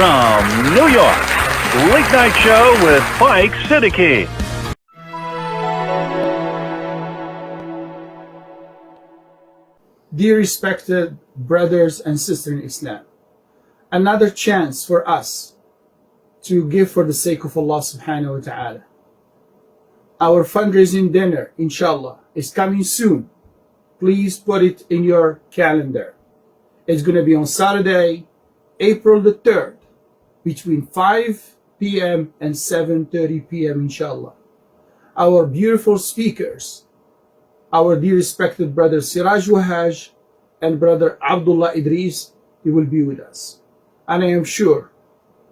from New York, Late Night Show with Mike Siddiqui. Dear respected brothers and sisters in Islam, another chance for us to give for the sake of Allah subhanahu wa ta'ala. Our fundraising dinner, inshallah, is coming soon. Please put it in your calendar. It's going to be on Saturday, April the 3rd, between 5 p.m. and 7:30 p.m. inshallah. Our beautiful speakers, our dear respected brother Siraj Wahaj and brother Abdullah Idris, they will be with us. And I am sure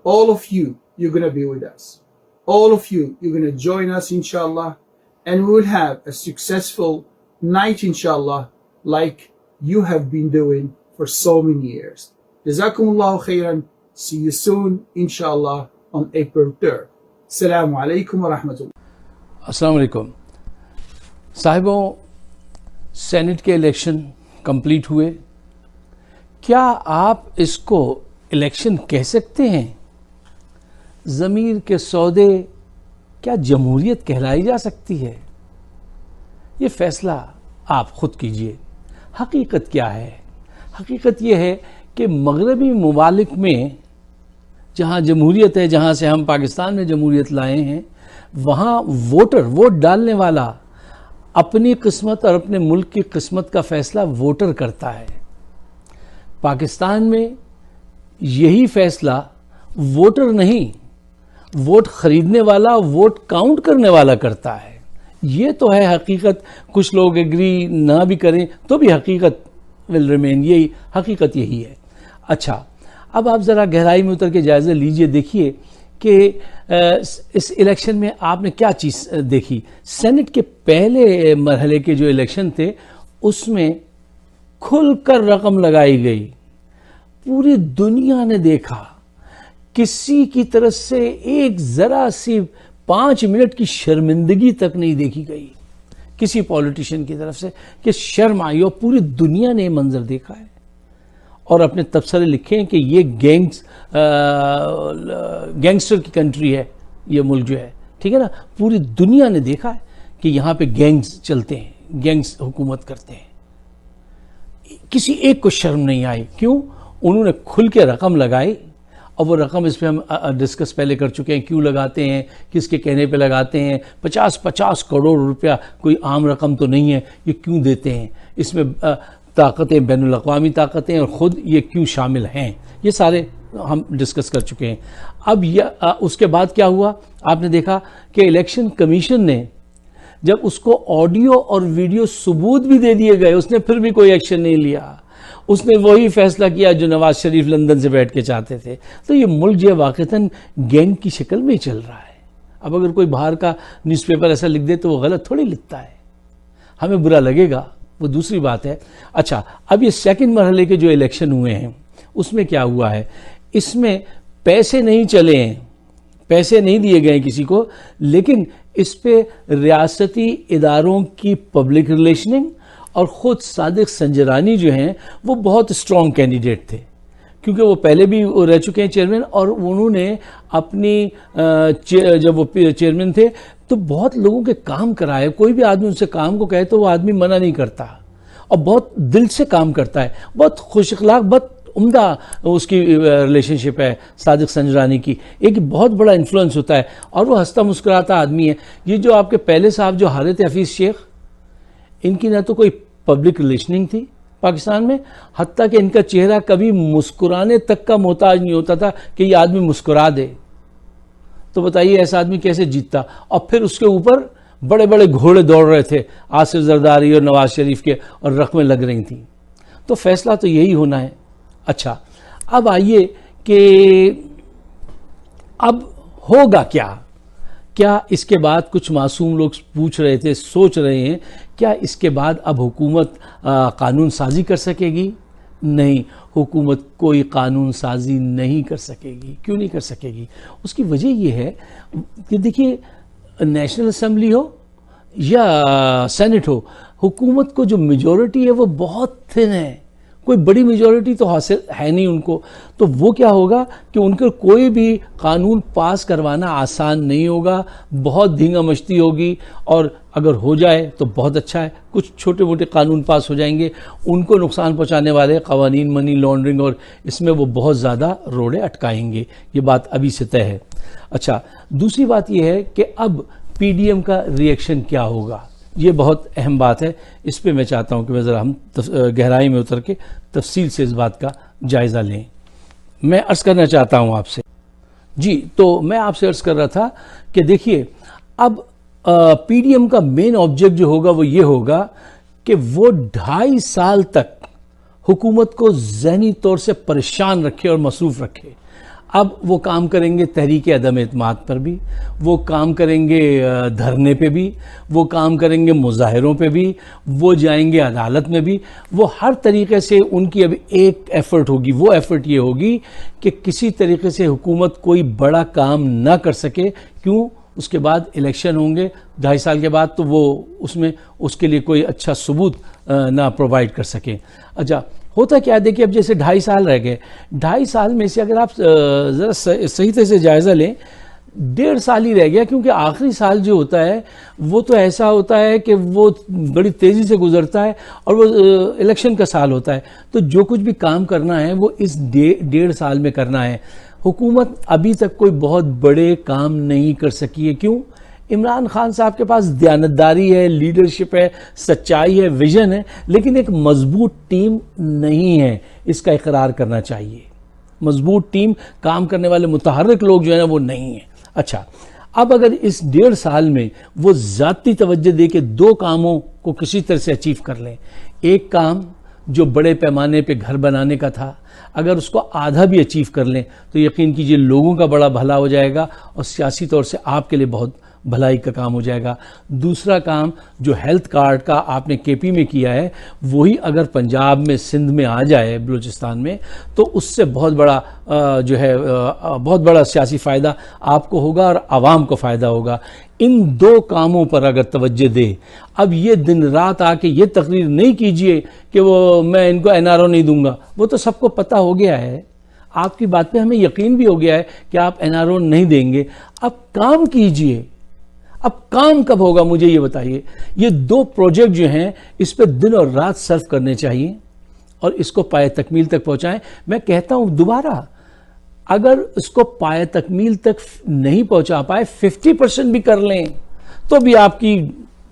all of you, you're going to be with us. All of you, you're going to join us inshallah, and we will have a successful night inshallah, like you have been doing for so many years. Jazakumullahu khairan. See you soon inshallah on April 3rd. Assalamu alaikum wa rahmatullah. अस्सलाम वालेकुम साहिबों, senate के election complete हुए। क्या आप इसको election कह सकते हैं? ज़मीर के सौदे क्या जमहूरियत कहलाई जा सकती है? ये फ़ैसला आप ख़ुद कीजिए। हकीकत क्या है? हकीकत ये है कि मगरबी ममालिक में जहाँ जमहूरियत है, जहाँ से हम पाकिस्तान में जमहूरियत लाए हैं, वहाँ वोट डालने वाला अपनी किस्मत और अपने मुल्क की किस्मत का फ़ैसला वोटर करता है। पाकिस्तान में यही फ़ैसला वोटर नहीं, वोट ख़रीदने वाला, वोट काउंट करने वाला करता है। ये तो है हकीकत। कुछ लोग एग्री ना भी करें तो भी हकीकत विल रिमेन, यही हकीकत यही है। अच्छा, अब आप ज़रा गहराई में उतर के जायज़ा लीजिए। देखिए कि इस इलेक्शन में आपने क्या चीज़ देखी। सेनेट के पहले मरहले के जो इलेक्शन थे उसमें खुलकर रकम लगाई गई। पूरी दुनिया ने देखा, किसी की तरफ से एक ज़रा सी 5 मिनट की शर्मिंदगी तक नहीं देखी गई किसी पॉलिटिशियन की तरफ से कि शर्म आई। और पूरी दुनिया ने मंजर देखा है और अपने तबसरे लिखे हैं कि ये गैंगस्टर की कंट्री है ये मुल्क जो है, ठीक है ना। पूरी दुनिया ने देखा है कि यहाँ पे गैंग्स चलते हैं, गैंग्स हुकूमत करते हैं। किसी एक को शर्म नहीं आई। क्यों? उन्होंने खुल के रकम लगाई। और वो रकम, इस पर हम डिस्कस पहले कर चुके हैं, क्यों लगाते हैं, किसके कहने पे लगाते हैं। 50-50 करोड़ रुपया कोई आम रकम तो नहीं है, ये क्यों देते हैं, इसमें ताकतें, बैनुल अक़वामी ताकतें और ख़ुद ये क्यों शामिल हैं, ये सारे हम डिस्कस कर चुके हैं। अब उसके बाद क्या हुआ, आपने देखा कि इलेक्शन कमीशन ने जब उसको ऑडियो और वीडियो सबूत भी दे दिए गए, उसने फिर भी कोई एक्शन नहीं लिया। उसने वही फैसला किया जो नवाज शरीफ लंदन से बैठ के चाहते थे। तो ये मुल्क जो है वाक़तन गैंग की शक्ल में ही चल रहा है। अब अगर कोई बाहर का न्यूज़पेपर ऐसा लिख दे तो वो गलत थोड़ी लिखता है, हमें बुरा लगेगा, वो दूसरी बात है। अच्छा, अब ये सेकंड मरहले के जो इलेक्शन हुए हैं उसमें क्या हुआ है, इसमें पैसे नहीं चले हैं, पैसे नहीं दिए गए किसी को, लेकिन इस पे रियासती इदारों की पब्लिक रिलेशनिंग और ख़ुद सादिक संजरानी जो हैं वो बहुत स्ट्रॉन्ग कैंडिडेट थे, क्योंकि वो पहले भी रह चुके हैं चेयरमैन। और उन्होंने अपनी जब वो चेयरमैन थे तो बहुत लोगों के काम कराए। कोई भी आदमी उनसे काम को कहे तो वो आदमी मना नहीं करता और बहुत दिल से काम करता है। बहुत खुश अखलाक, बहुत उम्दा उसकी रिलेशनशिप है सादिक संजरानी की। एक बहुत बड़ा इन्फ्लुएंस होता है और वो हंसता मुस्कुराता आदमी है। ये जो आपके पहले साहब जो हारित हफीज़ शेख, इनकी ना तो कोई पब्लिक रिलेशनिंग थी पाकिस्तान में, हत्ता कि इनका चेहरा कभी मुस्कुराने तक का मोहताज नहीं होता था कि ये आदमी मुस्कुरा दे। तो बताइए ऐसा आदमी कैसे जीतता। और फिर उसके ऊपर बड़े बड़े घोड़े दौड़ रहे थे, आसिफ जरदारी और नवाज शरीफ के, और रकमें लग रही थी। तो फैसला तो यही होना है। अच्छा, अब आइए कि अब होगा क्या। क्या इसके बाद, कुछ मासूम लोग पूछ रहे थे, सोच रहे हैं, क्या इसके बाद अब हुकूमत कानून साजी कर सकेगी? नहीं, हुकूमत कोई कानून साजी नहीं कर सकेगी। क्यों नहीं कर सकेगी? उसकी वजह यह है कि देखिए, नेशनल असम्बली हो या सेनेट हो, हुकूमत को जो मेजॉरिटी है वो बहुत थिन है, कोई बड़ी मेजॉरिटी तो हासिल है नहीं उनको, तो वो क्या होगा कि उनके कोई भी कानून पास करवाना आसान नहीं होगा, बहुत धींगा मस्ती होगी, और अगर हो जाए तो बहुत अच्छा है। कुछ छोटे मोटे कानून पास हो जाएंगे, उनको नुकसान पहुंचाने वाले कवानीन, मनी लॉन्ड्रिंग और इसमें वो बहुत ज़्यादा रोड़े अटकाएंगे, ये बात अभी से तय है। अच्छा, दूसरी बात ये है कि अब पीडीएम का रिएक्शन क्या होगा, ये बहुत अहम बात है। इस पे मैं चाहता हूं कि मैं ज़रा हम गहराई में उतर के तफसील से इस बात का जायज़ा लें। मैं अर्ज़ करना चाहता हूं आपसे जी, तो मैं आपसे अर्ज़ कर रहा था कि देखिए, अब पीडीएम का मेन ऑब्जेक्ट जो होगा वो ये होगा कि वो 2.5 साल तक हुकूमत को ज़हनी तौर से परेशान रखे और मसरूफ़ रखे। अब वो काम करेंगे तहरीक अदम एतमाद पर भी, वो काम करेंगे धरने पे भी, वो काम करेंगे मुजाहिरों पे भी, वो जाएंगे अदालत में भी, वो हर तरीके से उनकी अब एक एफर्ट होगी। वो एफर्ट ये होगी कि किसी तरीके से हुकूमत कोई बड़ा काम ना कर सके। क्यों? उसके बाद इलेक्शन होंगे 2.5 साल के बाद, तो वो उसमें उसके लिए कोई अच्छा सबूत ना प्रोवाइड कर सकें। अच्छा, होता क्या है, देखिए अब जैसे 2.5 साल रह गए, 2.5 साल में से अगर आप ज़रा सही तरह से जायज़ा लें, 1.5 साल ही रह गया, क्योंकि आखिरी साल जो होता है वो तो ऐसा होता है कि वो बड़ी तेज़ी से गुजरता है और वो इलेक्शन का साल होता है। तो जो कुछ भी काम करना है वो इस 1.5 साल में करना है। हुकूमत अभी तक कोई बहुत बड़े काम नहीं कर सकी है। क्यों? इमरान खान साहब के पास दयानतदारी है, लीडरशिप है, सच्चाई है, विजन है, लेकिन एक मजबूत टीम नहीं है, इसका इकरार करना चाहिए। मजबूत टीम, काम करने वाले मुतहर्रिक लोग जो है ना वो नहीं है। अच्छा, अब अगर इस 1.5 साल में वो ज़ाती तवज्जो दे के 2 कामों को किसी तरह से अचीव कर लें, एक काम जो बड़े पैमाने पे घर बनाने का था, अगर उसको आधा भी अचीव कर लें तो यकीन कीजिए लोगों का बड़ा भला हो जाएगा और सियासी तौर से आपके लिए बहुत भलाई का काम हो जाएगा। दूसरा काम जो हेल्थ कार्ड का आपने केपी में किया है, वही अगर पंजाब में, सिंध में आ जाए, बलूचिस्तान में, तो उससे बहुत बड़ा जो है बहुत बड़ा सियासी फ़ायदा आपको होगा और आवाम को फ़ायदा होगा। इन 2 कामों पर अगर तवज्जो दे, अब ये दिन रात आके ये तकरीर नहीं कीजिए कि वो मैं इनको एनआरओ नहीं दूंगा, वो तो सबको पता हो गया है, आपकी बात पे हमें यकीन भी हो गया है कि आप एनआरओ नहीं देंगे। अब काम कीजिए। अब काम कब होगा मुझे ये बताइए। ये 2 प्रोजेक्ट जो हैं इस पे दिन और रात सर्व करने चाहिए और इसको पाए तकमील तक पहुंचाएं। मैं कहता हूं दोबारा, अगर इसको पाए तकमील तक नहीं पहुंचा पाए, 50% भी कर लें तो भी आपकी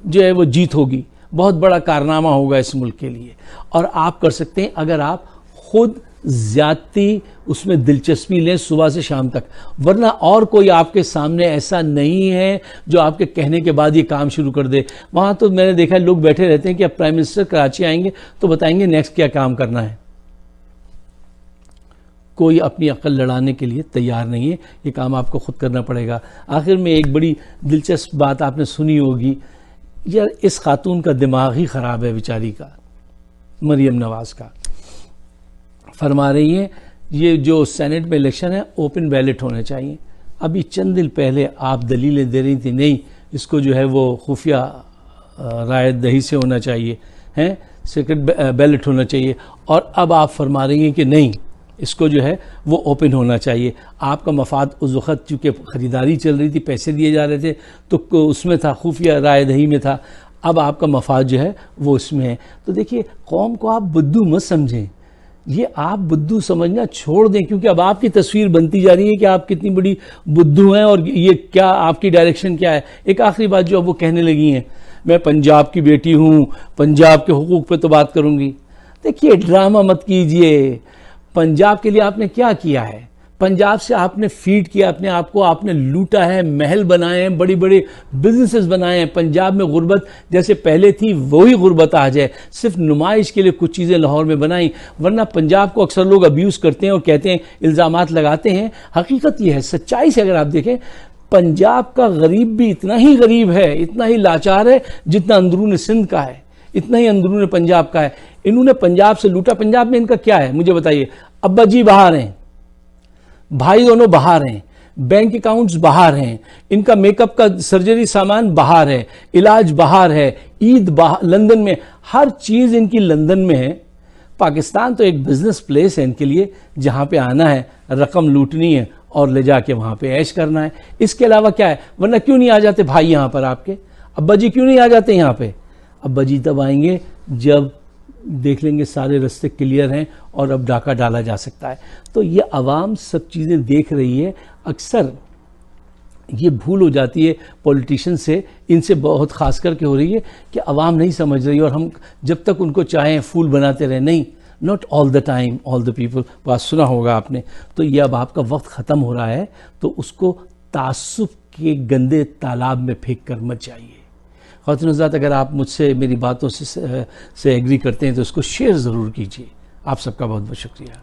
जो है वो जीत होगी, बहुत बड़ा कारनामा होगा इस मुल्क के लिए। और आप कर सकते हैं अगर आप खुद ज्यादती उसमें दिलचस्पी लें सुबह से शाम तक, वरना और कोई आपके सामने ऐसा नहीं है जो आपके कहने के बाद ये काम शुरू कर दे। वहां तो मैंने देखा है लोग बैठे रहते हैं कि अब प्राइम मिनिस्टर कराची आएंगे तो बताएंगे नेक्स्ट क्या काम करना है। कोई अपनी अकल लड़ाने के लिए तैयार नहीं है, ये काम आपको खुद करना पड़ेगा। आखिर में एक बड़ी दिलचस्प बात आपने सुनी होगी, यार इस खातून का दिमाग ही ख़राब है बेचारी का, मरियम नवाज का। फरमा रही है ये जो सेनेट में इलेक्शन है ओपन बैलेट होने चाहिए। अभी चंद दिन पहले आप दलीलें दे रही थी नहीं इसको जो है वो खुफिया राय दही से होना चाहिए, हैं सीक्रेट बैलेट होना चाहिए, और अब आप फरमा रही हैं कि नहीं इसको जो है वो ओपन होना चाहिए। आपका मफाद उस वक़्त चूँकि ख़रीदारी चल रही थी, पैसे दिए जा रहे थे, तो उसमें था, खुफिया राय दही में था। अब आपका मफाद जो है वो इसमें है। तो देखिए, कौम को आप बुद्धू मत समझें, ये आप बुद्धू समझना छोड़ दें, क्योंकि अब आपकी तस्वीर बनती जा रही है कि आप कितनी बड़ी बुद्धू हैं और ये क्या आपकी डायरेक्शन क्या है। एक आखिरी बात जो अब वो कहने लगी हैं, मैं पंजाब की बेटी हूँ, पंजाब के हुकूक पे तो बात करूँगी। देखिए, ड्रामा मत कीजिए। पंजाब के लिए आपने क्या किया है? पंजाब से आपने फीड किया अपने आप को, आपने लूटा है, महल बनाए हैं, बड़ी बड़ी बिजनेसेस बनाए हैं। पंजाब में गुर्बत जैसे पहले थी वही गुर्बत आ जाए, सिर्फ नुमाइश के लिए कुछ चीज़ें लाहौर में बनाई, वरना पंजाब को अक्सर लोग अब्यूज़ करते हैं और कहते हैं, इल्ज़ामात लगाते हैं। हकीकत यह है, सच्चाई से अगर आप देखें, पंजाब का गरीब भी इतना ही गरीब है, इतना ही लाचार है जितना अंदरून सिंध का है, इतना ही अंदरून पंजाब का है। इन्होंने पंजाब से लूटा। पंजाब में इनका क्या है मुझे बताइए? अब्बा जी बाहर हैं, भाई दोनों बाहर हैं, बैंक अकाउंट्स बाहर हैं, इनका मेकअप का सर्जरी सामान बाहर है, इलाज बाहर है, ईद बाहर, लंदन में, हर चीज इनकी लंदन में है। पाकिस्तान तो एक बिजनेस प्लेस है इनके लिए, जहाँ पे आना है, रकम लूटनी है और ले जाके वहाँ पे ऐश करना है। इसके अलावा क्या है? वरना क्यों नहीं आ जाते भाई यहाँ पर आपके? अब्बा जी क्यों नहीं आ जाते यहाँ पे? अब्बा जी तब आएंगे जब देख लेंगे सारे रास्ते क्लियर हैं और अब डाका डाला जा सकता है। तो ये आवाम सब चीज़ें देख रही है। अक्सर ये भूल हो जाती है पॉलिटिशियन से, इनसे बहुत खास करके हो रही है कि आवाम नहीं समझ रही और हम जब तक उनको चाहें फूल बनाते रहे। नहीं, not all the time all the people. बात सुना होगा आपने। तो ये अब आपका वक्त ख़त्म हो रहा है, तो उसको तासुब के गंदे तालाब में फेंक कर मत जाइए। ख़वातीन हज़रात, अगर आप मुझसे मेरी बातों से एग्री करते हैं तो इसको शेयर ज़रूर कीजिए। आप सबका बहुत बहुत शुक्रिया।